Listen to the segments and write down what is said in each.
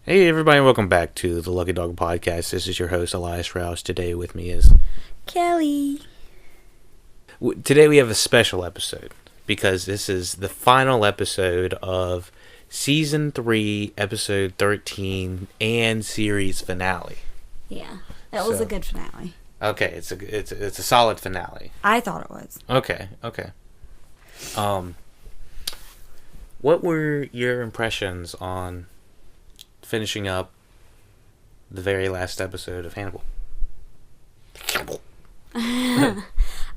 Hey everybody, welcome back to the LuckyDog podcast. This is your host Elias Rauch. Today with me is Kellie. Today we have a special episode because this is the final episode of season 3, episode 13, and series finale. Yeah, that was a good finale. Okay, it's a solid finale. I thought it was. Okay. What were your impressions on finishing up the very last episode of Hannibal?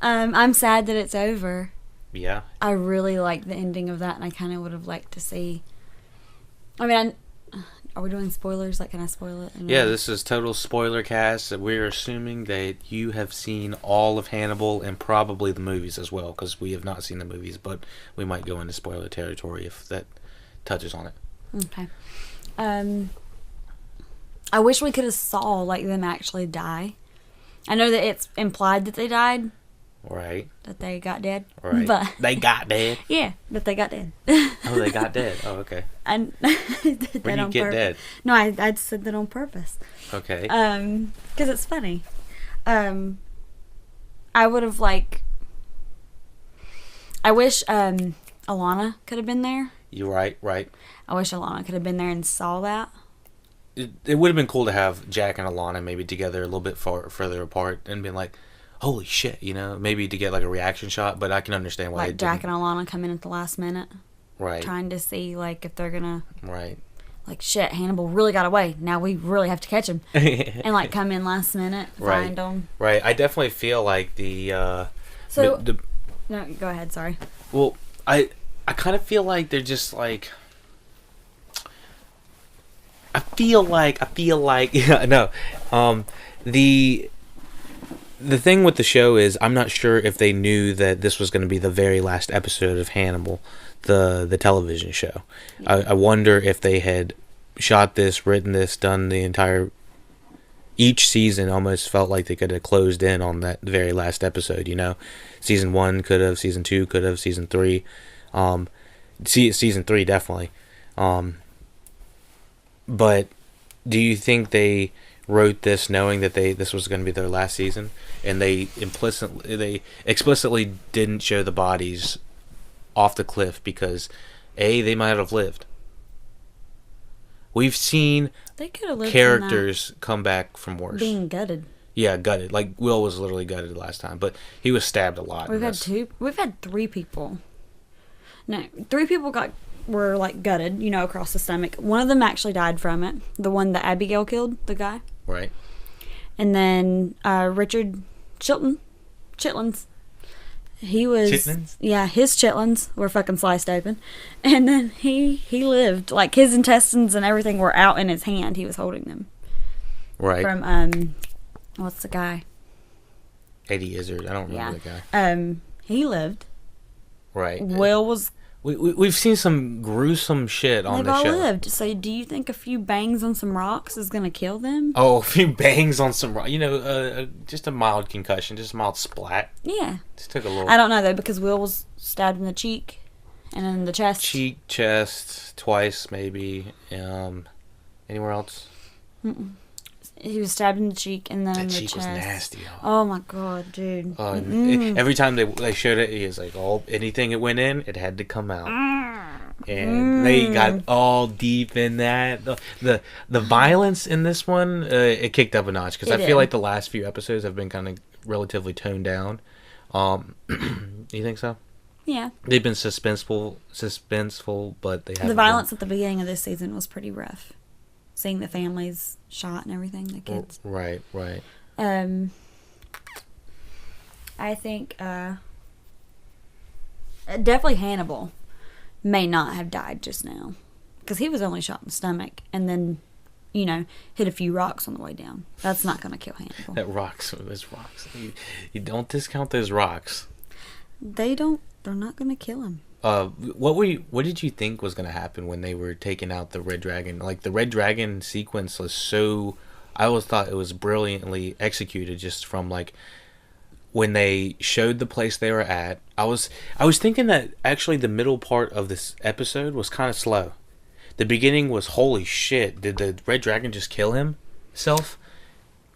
I'm sad that it's over. Yeah. I really like the ending of that, and I kind of would have liked to see. I mean, are we doing spoilers? Like, can I spoil it? Yeah, this is total spoiler cast. We're assuming that you have seen all of Hannibal and probably the movies as well, because we have not seen the movies, but we might go into spoiler territory if that touches on it. Okay. I wish we could have saw like them actually die. I know that it's implied that they died. Right. That they got dead. Right. But they got dead. Yeah, but they got dead. Oh, they got dead. Oh, okay. And did that When you get dead. No, I said that on purpose. Okay. Because it's funny. I would have I wish Alana could have been there. You're right. I wish Alana could have been there and saw that. It would have been cool to have Jack and Alana maybe together a little bit further apart and been like, holy shit, maybe to get like a reaction shot, but I can understand why like Jack and Alana come in at the last minute. Right. Trying to see like if they're gonna Right. like shit, Hannibal really got away. Now we really have to catch him. And like come in last minute, find them. Right. I definitely feel like the no, go ahead, sorry. Well, I kind of feel like they're just like I feel like yeah, no. The thing with the show is I'm not sure if they knew that this was going to be the very last episode of Hannibal, the television show. Yeah. I wonder if they had shot this, written this, done the entire each season almost felt like they could have closed in on that very last episode, Season 1 could have, season 2 could have, season 3 season 3 definitely. But do you think they wrote this knowing that this was going to be their last season, and they explicitly didn't show the bodies off the cliff because they might have lived. We've seen characters come back from worse. Being gutted. Yeah, gutted. Like Will was literally gutted last time, but he was stabbed a lot. We've had 3 people. No, 3 people were like gutted, across the stomach. One of them actually died from it. The one that Abigail killed, the guy. Right. And then Richard Chitlins. He was Chitlins? Yeah, his chitlins were fucking sliced open. And then he lived. Like his intestines and everything were out in his hand. He was holding them. Right. From what's the guy? Eddie Izzard. I don't remember that guy. He lived. Right. Will was. We've seen some gruesome shit on the show. They've all lived. So do you think a few bangs on some rocks is going to kill them? Oh, a few bangs on some rocks. Just a mild concussion. Just a mild splat. Yeah. Just took a little... I don't know, though, because Will was stabbed in the cheek and in the chest. Cheek, chest, twice, maybe. Anywhere else? Mm-mm. He was stabbed in the cheek and then in the chest. That cheek was nasty. Oh my god, dude. Every time they showed it, he was like, anything it went in, it had to come out. And they got all deep in that. The violence in this one, it kicked up a notch. Because I feel like the last few episodes have been kind of relatively toned down. You think so? Yeah. They've been suspenseful, but they haven't. The violence at the beginning of this season was pretty rough. Seeing the families shot and everything, the kids. Right. I think definitely Hannibal may not have died just now. Because he was only shot in the stomach and then, hit a few rocks on the way down. That's not going to kill Hannibal. Those rocks. You don't discount those rocks. They're not going to kill him. What did you think was going to happen when they were taking out the Red Dragon? Like, the Red Dragon sequence was so... I always thought it was brilliantly executed just from, like, when they showed the place they were at. I was thinking that actually the middle part of this episode was kind of slow. the beginning was holy shit. Did the Red Dragon just kill himself?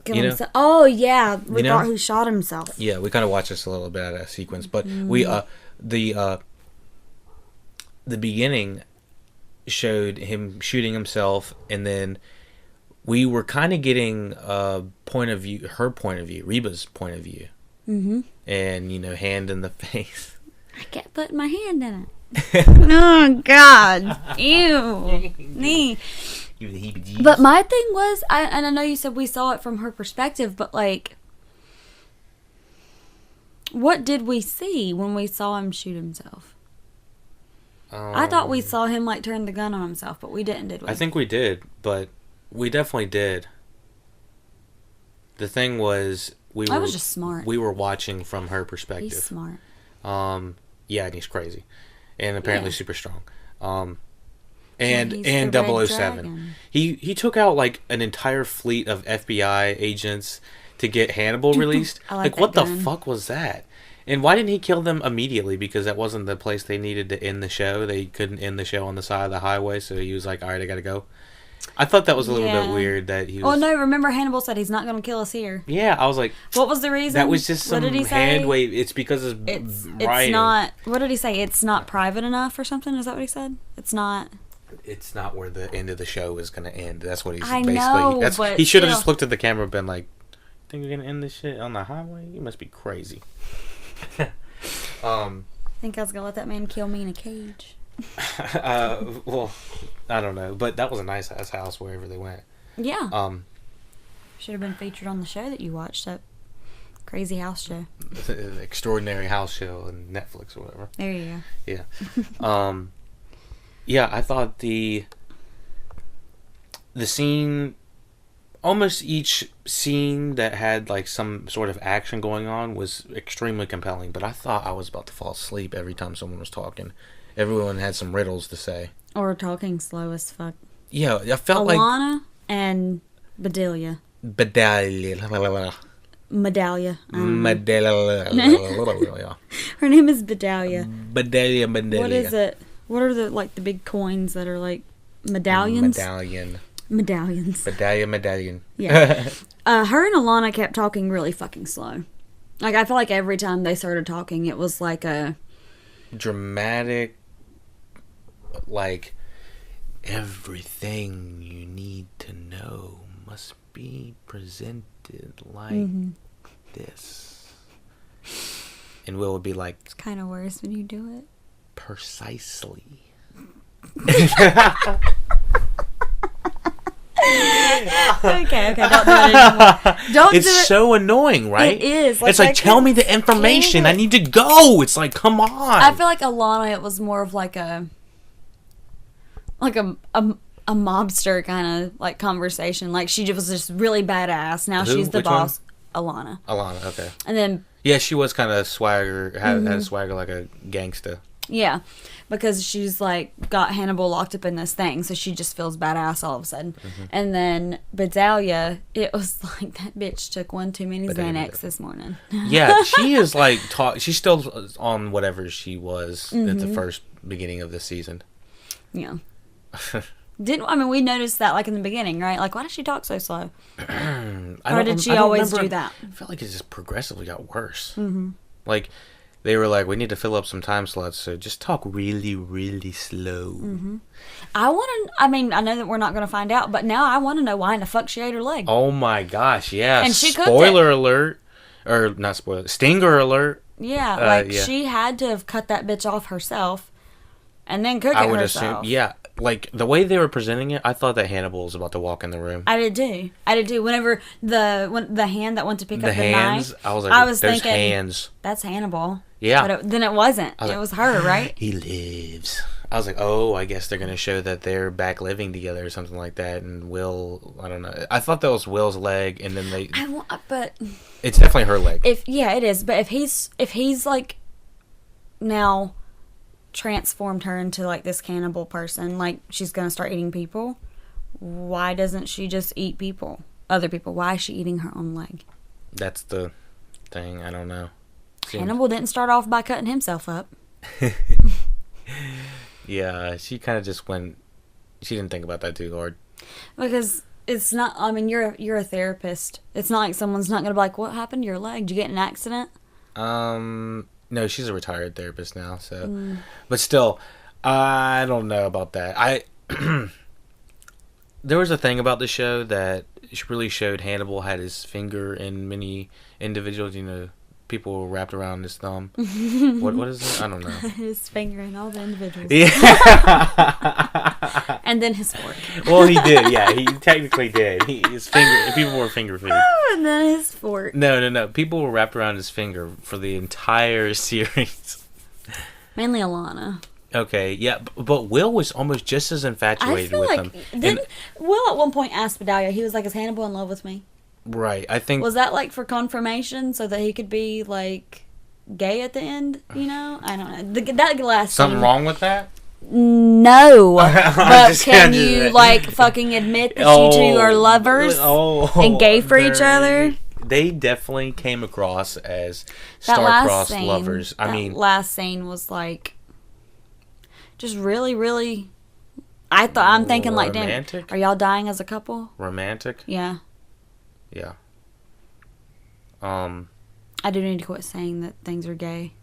Kill himself. Oh yeah, we thought he shot himself. Yeah, we kind of watched this a little bit out of sequence, but we the beginning showed him shooting himself, and then we were kind of getting her point of view, Reba's point of view, and hand in the face. I kept putting my hand in it. Oh God! Ew! Nee. But my thing was, and I know you said we saw it from her perspective, but like, what did we see when we saw him shoot himself? I thought we saw him like turn the gun on himself, but we didn't, did we? I think we did, but we definitely did. The thing was, I was just smart. We were watching from her perspective. He's smart. Yeah, and he's crazy, and apparently super strong. And he's 007. He took out like an entire fleet of FBI agents to get Hannibal released. like what that the gun. fuck was that? And why didn't he kill them immediately? Because that wasn't the place they needed to end the show. They couldn't end the show on the side of the highway, so he was like, all right, I gotta go. I thought that was a little bit weird that he was... Oh, no, remember Hannibal said he's not going to kill us here. Yeah, I was like... What was the reason? That was just some what did he hand say? wave. It's because of it's writing. not... What did he say? It's not private enough or something? Is that what he said? It's not... It's not where the end of the show is going to end. That's what he's I basically... know, but he should have still. just looked at the camera and been like, think you're going to end this shit on the highway? You must be crazy. I think I was going to let that man kill me in a cage. Well, I don't know. But that was a nice ass house wherever they went. Yeah. Should have been featured on the show that you watched, that crazy house show. The Extraordinary House Show on Netflix or whatever. There you go. Yeah. Yeah, I thought the scene, almost each scene that had like some sort of action going on was extremely compelling, but I thought I was about to fall asleep every time someone was talking. Everyone had some riddles to say. Or talking slow as fuck. Yeah, I felt Alana and Bedelia. Medallia. Her name is Bedalia. Bedalia. What is it? What are the big coins that are like medallions? Medallions. Medallion. Yeah. Her and Alana kept talking really fucking slow. Like, I feel like every time they started talking, it was like a dramatic, like, everything you need to know must be presented like this. And Will would be like, it's kind of worse when you do it. Precisely. Okay, don't do it anymore. It's so annoying, right? It is. It's like, tell me the information. I need to go. It's like, come on. I feel like Alana, it was more of like a mobster kind of like conversation. Like, she was just really badass. Now she's the boss. One? Alana, okay. And then... Yeah, she was kind of swagger, had swagger like a gangsta. Yeah, because she's like got Hannibal locked up in this thing, so she just feels badass all of a sudden. And then Bedalia, it was like that bitch took one too many Xanax this morning. Yeah, she is like she's still on whatever she was at the first beginning of the season. Yeah. We noticed that like in the beginning, right? Like, why does she talk so slow? Or did she always do that? I felt like it just progressively got worse. Like, they were like, we need to fill up some time slots, so just talk really, really slow. I know that we're not going to find out, but now I want to know why in the fuck she ate her leg. Oh my gosh, yeah. And she spoiler alert. Or, not spoiler, stinger alert. Yeah, she had to have cut that bitch off herself and then cook it herself. I would assume, yeah. Like, the way they were presenting it, I thought that Hannibal was about to walk in the room. I did too. Whenever the hand that went to pick up the knife, I was like, there's thinking, hands. That's Hannibal. Yeah. But then it wasn't. It was her, right? He lives. I was like, oh, I guess they're going to show that they're back living together or something like that. And Will, I don't know. I thought that was Will's leg, and then but it's definitely her leg. It is. But if he's like now transformed her into like this cannibal person, like she's going to start eating people, why doesn't she just eat other people? Why is she eating her own leg? That's the thing. I don't know. Hannibal didn't start off by cutting himself up. Yeah, she kind of just went She didn't think about that too hard. Because it's not. I mean, you're a therapist. It's not like someone's not gonna be like, "What happened to your leg? Did you get in an accident?" No, she's a retired therapist now. So, but still, I don't know about that. There was a thing about the show that really showed Hannibal had his finger in many individuals. You know, people were wrapped around his thumb. What is it? I don't know. His finger in all the individuals. Yeah. And then his fork. Well, he did. Yeah, he technically did. His finger. People were finger food. Oh, and then his fork. No. People were wrapped around his finger for the entire series. Mainly Alana. Okay, yeah, but Will was almost just as infatuated with him. Didn't Will at one point ask Bedalia, he was like, "Is Hannibal in love with me?" Right, I think... Was that, like, for confirmation so that he could be, like, gay at the end, you know? I don't know. That last Something scene, wrong with that? No. But can you, like, fucking admit that you two are lovers and gay for each other? They definitely came across as star-crossed lovers. That last scene was, like... Just really, really... I'm thinking, like, damn, are y'all dying as a couple? Romantic? Yeah. Yeah. I do need to quit saying that things are gay.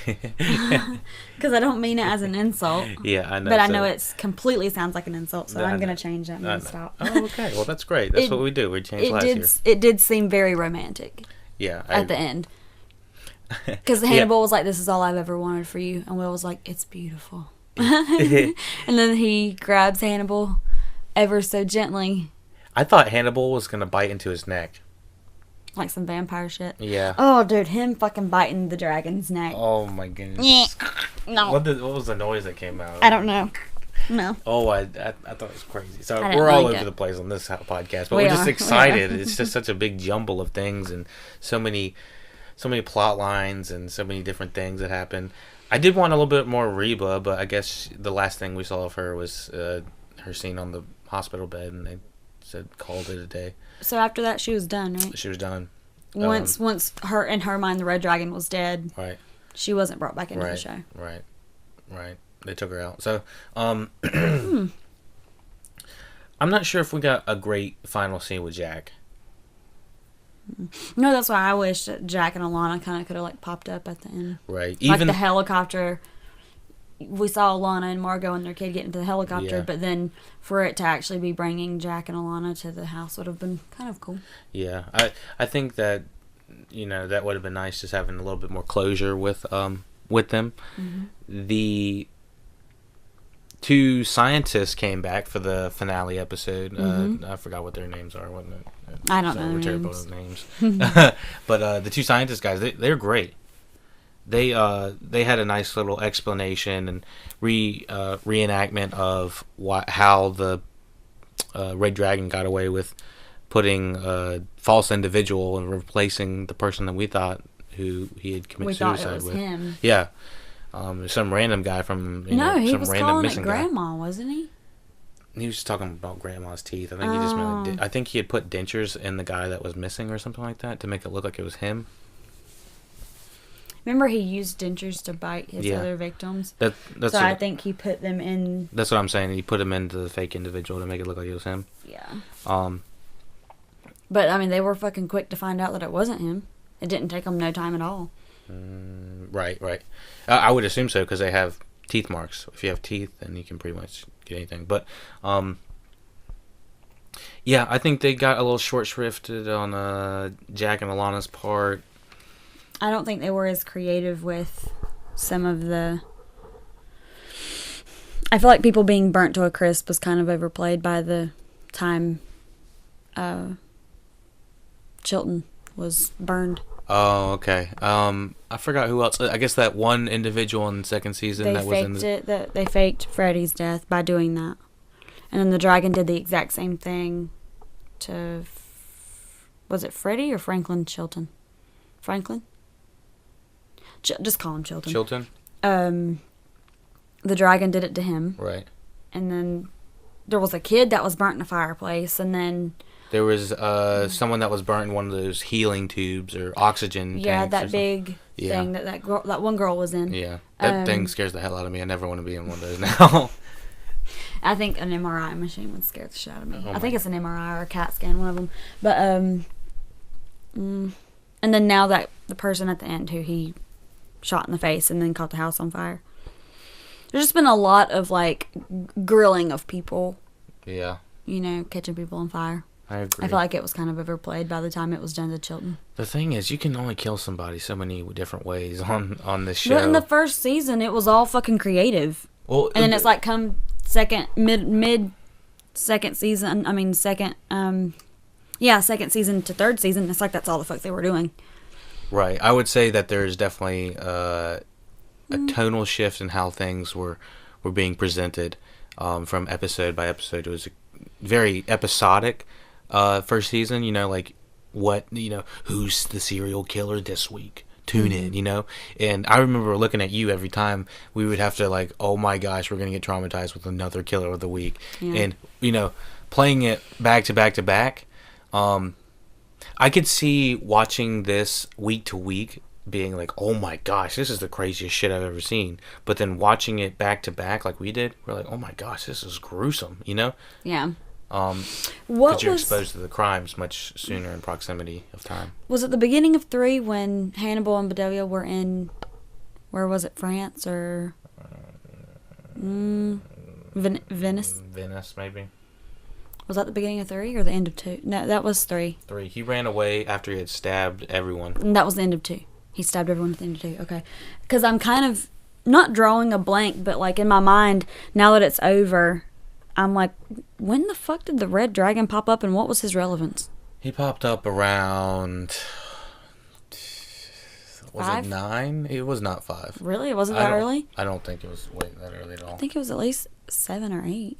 Because I don't mean it as an insult. Yeah, I know. But I know it completely sounds like an insult, so I'm going to change that and stop. Oh, okay. Well, that's great. That's what we do. We change lives here. It did seem very romantic. Yeah. At the end. Because Hannibal was like, "This is all I've ever wanted for you." And Will was like, "It's beautiful." And then he grabs Hannibal ever so gently. I thought Hannibal was going to bite into his neck. Like some vampire shit. Yeah. Oh, dude, him fucking biting the dragon's neck. Oh, my goodness. No. What was the noise that came out? I don't know. No. Oh, I thought it was crazy. So we're all over the place on this podcast, but we're just excited. It's just such a big jumble of things and so many plot lines and so many different things that happen. I did want a little bit more Reba, but I guess the last thing we saw of her was her scene on the hospital bed, and they called it a day. So after that, she was done, right? She was done. Once her in her mind the red dragon was dead. Right. She wasn't brought back into the show. Right. They took her out. So, I'm not sure if we got a great final scene with Jack. No, that's why I wish that Jack and Alana kind of could have like popped up at the end. Right. Even like the helicopter. We saw Alana and Margot and their kid get into the helicopter, but then for it to actually be bringing Jack and Alana to the house would have been kind of cool. Yeah, I think that that would have been nice, just having a little bit more closure with them. Mm-hmm. The two scientists came back for the finale episode. Mm-hmm. I forgot what their names are. Wasn't it? I don't know. We're terrible at names. But the two scientist guys, they're great. They had a nice little explanation and reenactment of how the Red Dragon got away with putting a false individual and replacing the person that we thought who he had committed suicide with. Him. Yeah, some random guy from he was calling it Grandma, wasn't he? He was just talking about Grandma's teeth. I think he just meant I think he had put dentures in the guy that was missing or something like that to make it look like it was him. Remember, he used dentures to bite his other victims. That's I think he put them in. That's what I'm saying. He put them into the fake individual to make it look like it was him. Yeah. But I mean, they were fucking quick to find out that it wasn't him. It didn't take them no time at all. Right. I would assume so because they have teeth marks. If you have teeth, then you can pretty much get anything. But yeah, I think they got a little short-shrifted on Jack and Alana's part. I don't think they were as creative with some of the... I feel like people being burnt to a crisp was kind of overplayed by the time Chilton was burned. Oh, okay. I forgot who else. I guess that one individual in the second season they faked Freddy's death by doing that. And then the dragon did the exact same thing to... Was it Freddy or Franklin Chilton? Franklin? Just call him Chilton. Chilton? The dragon did it to him. Right. And then there was a kid that was burnt in a fireplace, and then... There was someone that was burnt in one of those healing tubes or oxygen tanks. Yeah, that big thing that one girl was in. Yeah, that thing scares the hell out of me. I never want to be in one of those now. I think an MRI machine would scare the shit out of me. Oh I think it's an MRI or a CAT scan, one of them. But and then now that the person at the end who he shot in the face and then caught the house on fire. There's just been a lot of like grilling of people. Yeah. You know, catching people on fire. I agree. I feel like it was kind of overplayed by the time it was done to Chilton. The thing is, you can only kill somebody so many different ways on this show. But in the first season, it was all fucking creative. Well, and then it's like come mid second season. I mean second second season to third season. It's like that's all the fuck they were doing. Right. I would say that there's definitely a tonal shift in how things were being presented from episode by episode. It was very episodic first season. You know, like who's the serial killer this week? Tune in, you know? And I remember looking at you every time we would have to like, oh my gosh, we're going to get traumatized with another killer of the week. Yeah. And, you know, playing it back to back to back, I could see watching this week to week being like, oh my gosh, this is the craziest shit I've ever seen. But then watching it back to back like we did, we're like, oh my gosh, this is gruesome, you know? Yeah. Because you're exposed to the crimes much sooner in proximity of time. Was it the beginning of 3 when Hannibal and Bedelia were in, where was it, France or Venice? Venice, maybe. Was that the beginning of 3 or the end of 2? No, that was 3. 3. He ran away after he had stabbed everyone. And that was the end of 2. He stabbed everyone at the end of 2. Okay. Because I'm kind of not drawing a blank, but like in my mind, now that it's over, I'm like, when the fuck did the red dragon pop up and what was his relevance? He popped up around... Was 5? it 9? It was not 5. Really? It wasn't that early? I don't think it was that early at all. I think it was at least 7 or 8.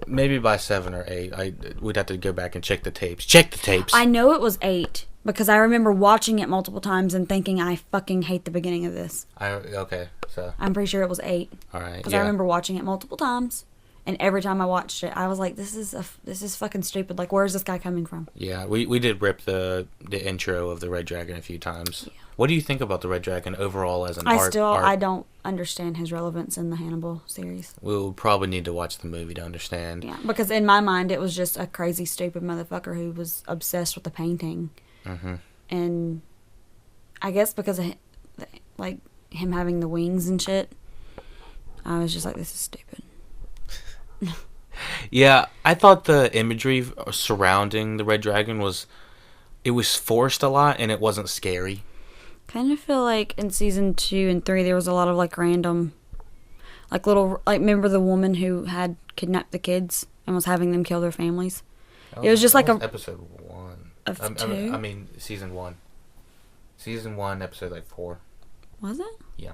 Maybe by 7 or 8. We'd have to go back and check the tapes. Check the tapes! I know it was 8 because I remember watching it multiple times and thinking, I fucking hate the beginning of this. Okay, so... I'm pretty sure it was 8. Alright, because I remember watching it multiple times. And every time I watched it, I was like, "This is fucking stupid. Like, where's this guy coming from?" Yeah, we did rip the intro of the Red Dragon a few times. Yeah. What do you think about the Red Dragon overall as an art? I don't understand his relevance in the Hannibal series. We'll probably need to watch the movie to understand. Yeah, because in my mind, it was just a crazy, stupid motherfucker who was obsessed with the painting. Mm-hmm. And I guess because of like him having the wings and shit, I was just like, "This is stupid." Yeah, I thought the imagery surrounding the Red Dragon was forced a lot and it wasn't scary. Kind of feel like in season 2 and 3 there was a lot of like random, like little, like remember the woman who had kidnapped the kids and was having them kill their families? It was just like episode 1 of 2. I mean season 1. Season 1, episode like 4. Was it? Yeah.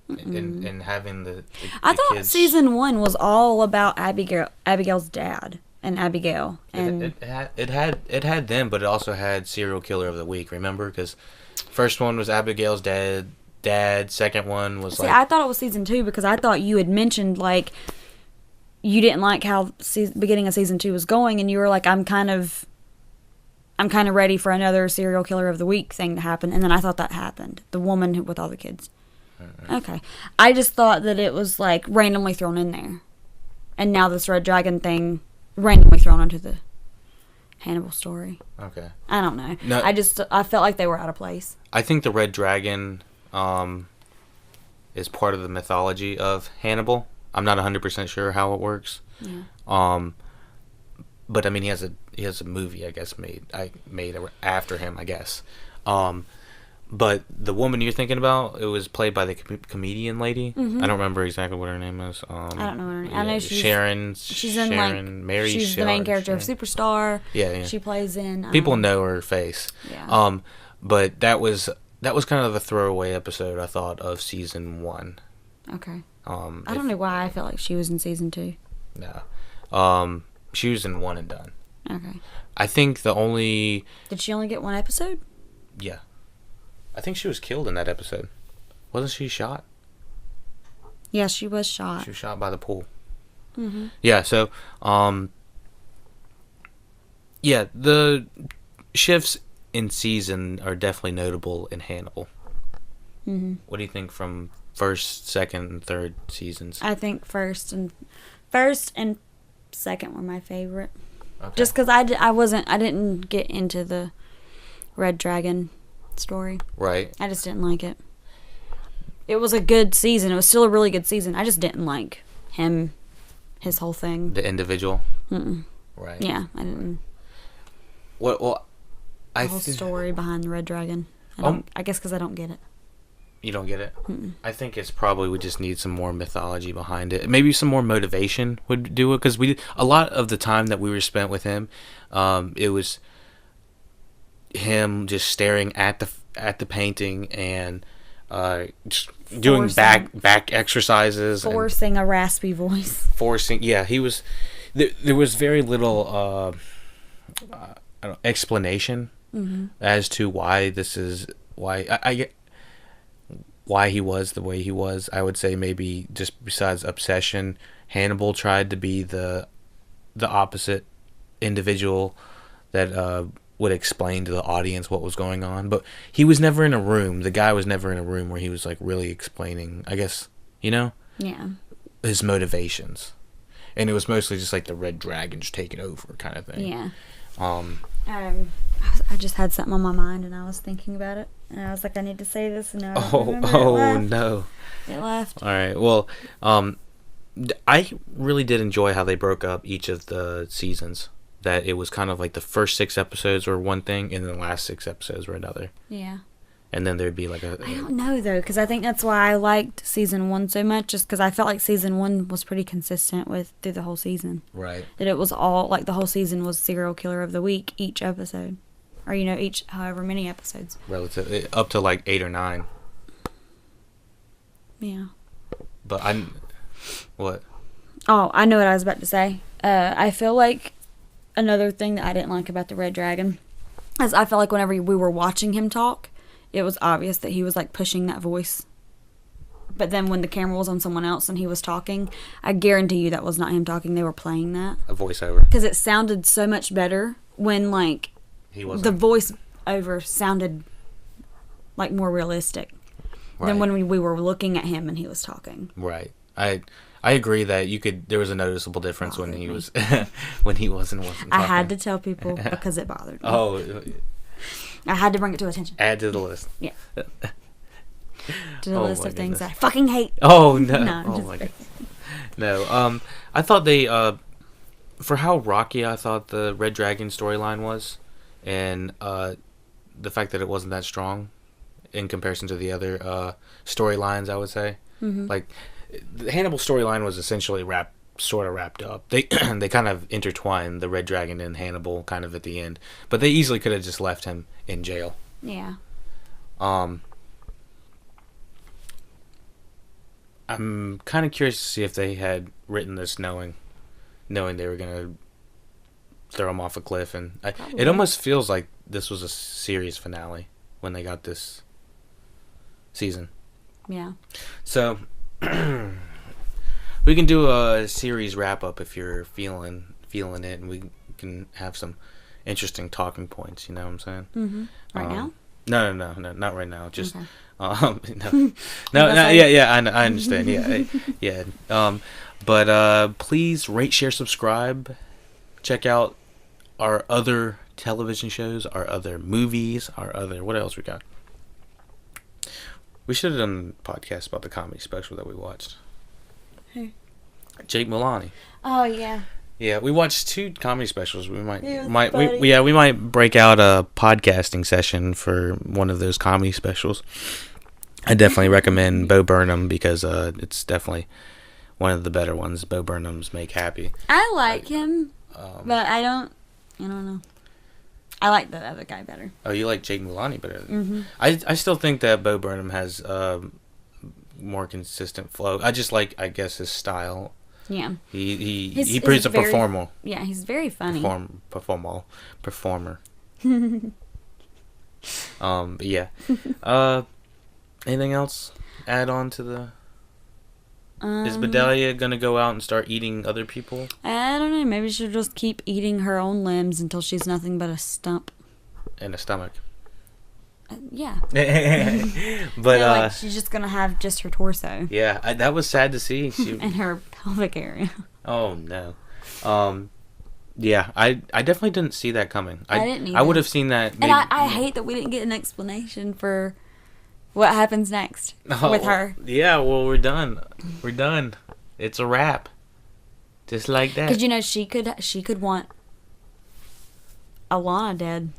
And having the I thought kids. Season 1 was all about Abigail's dad and Abigail, and it had them, but it also had serial killer of the week. Remember, because first one was Abigail's dad. Second one was I thought it was Season 2 because I thought you had mentioned like you didn't like how beginning of Season 2 was going, and you were like, I'm kind of ready for another serial killer of the week thing to happen, and then I thought that happened. The woman with all the kids. Okay. I just thought that it was like randomly thrown in there. And now this Red Dragon thing randomly thrown into the Hannibal story. Okay. I don't know. No, I felt like they were out of place. I think the Red Dragon is part of the mythology of Hannibal. I'm not 100% sure how it works. Yeah. But I mean he has a movie I guess made after him, I guess. But the woman you're thinking about, it was played by the comedian lady. Mm-hmm. I don't remember exactly what her name is. I don't know what her name. I know Sharon. She's in Mary. She's the main character of Superstar. Yeah. She plays in. People know her face. Yeah. But that was kind of a throwaway episode, I thought, of season 1. Okay. I don't know why I felt like she was in season 2. No. She was in 1 and done. Okay. I think the only. Did she only get 1 episode? Yeah. I think she was killed in that episode. Wasn't she shot? Yeah, she was shot. She was shot by the pool. Mm-hmm. Yeah, so, yeah, the shifts in season are definitely notable in Hannibal. Mm-hmm. What do you think from first, second, and third seasons? I think first and second were my favorite. Okay. Just because I didn't get into the Red Dragon story. Right. I just didn't like it. It was a good season. It was still a really good season. I just didn't like him, his whole thing. The individual? Mm-mm. Right. Yeah, I didn't. Well, The whole story behind the Red Dragon. I guess because I don't get it. You don't get it? Mm-mm. I think it's probably we just need some more mythology behind it. Maybe some more motivation would do it, because a lot of the time that we were spent with him, it was him just staring at the painting and just doing back exercises, forcing a raspy voice. Yeah, he was. There was very little explanation as to why this is why he was the way he was. I would say maybe just besides obsession, Hannibal tried to be the opposite individual that would explain to the audience what was going on, but he was never in a room. The guy was never in a room where he was like really explaining, I guess, yeah, his motivations. And it was mostly just like the Red Dragon's taking over kind of thing. Yeah. I just had something on my mind and I was thinking about it and I was like, I need to say this, and now no, it left. All right. Well, I really did enjoy how they broke up each of the seasons. That it was kind of like the first 6 episodes were one thing and then the last 6 episodes were another. Yeah. And then there'd be like I don't know though, because I think that's why I liked season 1 so much, just because I felt like season 1 was pretty consistent through the whole season. Right. That it was all like the whole season was serial killer of the week each episode, or each however many episodes. Relative up to like 8 or 9. Yeah. But what? Oh, I know what I was about to say. I feel like another thing that I didn't like about the Red Dragon is I felt like whenever we were watching him talk, it was obvious that he was like pushing that voice. But then when the camera was on someone else and he was talking, I guarantee you that was not him talking. They were playing that. A voiceover. Because it sounded so much better when like the voice over sounded like more realistic than when we were looking at him and he was talking. Right. I agree that there was a noticeable difference when he was when he wasn't talking. I had to tell people because it bothered me. Oh, I had to bring it to attention. Add to the list. Yeah. To the list of things I fucking hate. Oh no! No, oh my god. No. I thought they for how rocky I thought the Red Dragon storyline was, and the fact that it wasn't that strong in comparison to the other storylines, I would say. Mm-hmm. Like the Hannibal storyline was essentially sort of wrapped up. They they kind of intertwined the Red Dragon and Hannibal kind of at the end, but they easily could have just left him in jail. Yeah. I'm kind of curious to see if they had written this knowing they were gonna throw him off a cliff, and it almost feels like this was a series finale when they got this season. Yeah. So we can do a series wrap up if you're feeling it, and we can have some interesting talking points. You know what I'm saying? Mm-hmm. Right now? No, not right now. Just okay. no, yeah. I understand. Yeah. But please rate, share, subscribe. Check out our other television shows, our other movies, what else we got? We should have done a podcast about the comedy special that we watched. Who? Jake Milani. Oh yeah. Yeah, we watched 2 comedy specials. We might break out a podcasting session for one of those comedy specials. I definitely recommend Bo Burnham because it's definitely one of the better ones. Bo Burnham's Make Happy. I like him, but I don't know. I like the other guy better. Oh, you like Jake Milani better? Mm-hmm. I still think that Bo Burnham has more consistent flow. I just like, I guess, his style. Yeah. He's a performer. Yeah, he's very funny. Performer. Yeah. Anything else? Add on to the. Is Bedelia gonna go out and start eating other people? I don't know. Maybe she'll just keep eating her own limbs until she's nothing but a stump. And a stomach. Yeah. But like she's just gonna have just her torso. Yeah, that was sad to see. And her pelvic area. Oh no. Yeah, I definitely didn't see that coming. I didn't either. I would have seen that. Maybe, and I hate that we didn't get an explanation for what happens next with her. Yeah, well, we're done. We're done. It's a wrap. Just like that. Because she could want Alana dead.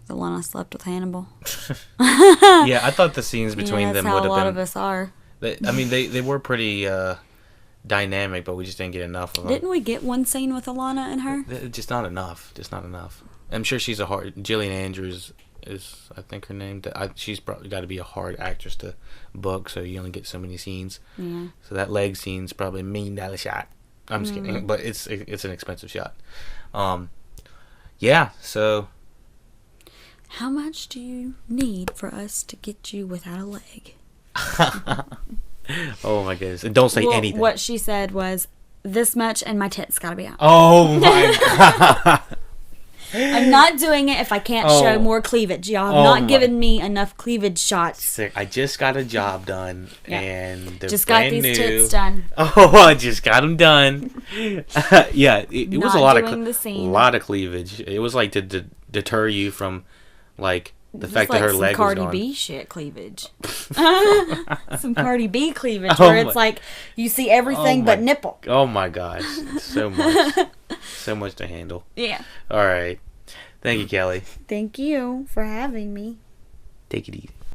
Alana slept with Hannibal. Yeah, I thought the scenes between them would have been. That's how a lot of us are. They were pretty dynamic, but we just didn't get enough of them. Didn't we get one scene with Alana and her? Just not enough. Just not enough. I'm sure she's a hard. Jillian Andrews is, I think, her name. She's probably got to be a hard actress to book, so you only get so many scenes. Yeah. So that leg scene's probably $1 million shot. I'm just kidding, but it's an expensive shot. Yeah. So. How much do you need for us to get you without a leg? Oh my goodness! And don't say anything. What she said was, "This much and my tits gotta be out." Oh my god! I'm not doing it if I can't show more cleavage. Y'all have not given me enough cleavage shots. Sick. I just got a job done, and they're just brand got these new. tits done. Oh, I just got them done. Yeah, it was a lot of cleavage. It was like to deter you from like the fact that her leg was gone. Cardi B shit cleavage. Some Cardi B cleavage where it's like you see everything but nipple. Oh my gosh, so much to handle. Yeah. All right, thank you, Kelly. Thank you for having me. Take it easy.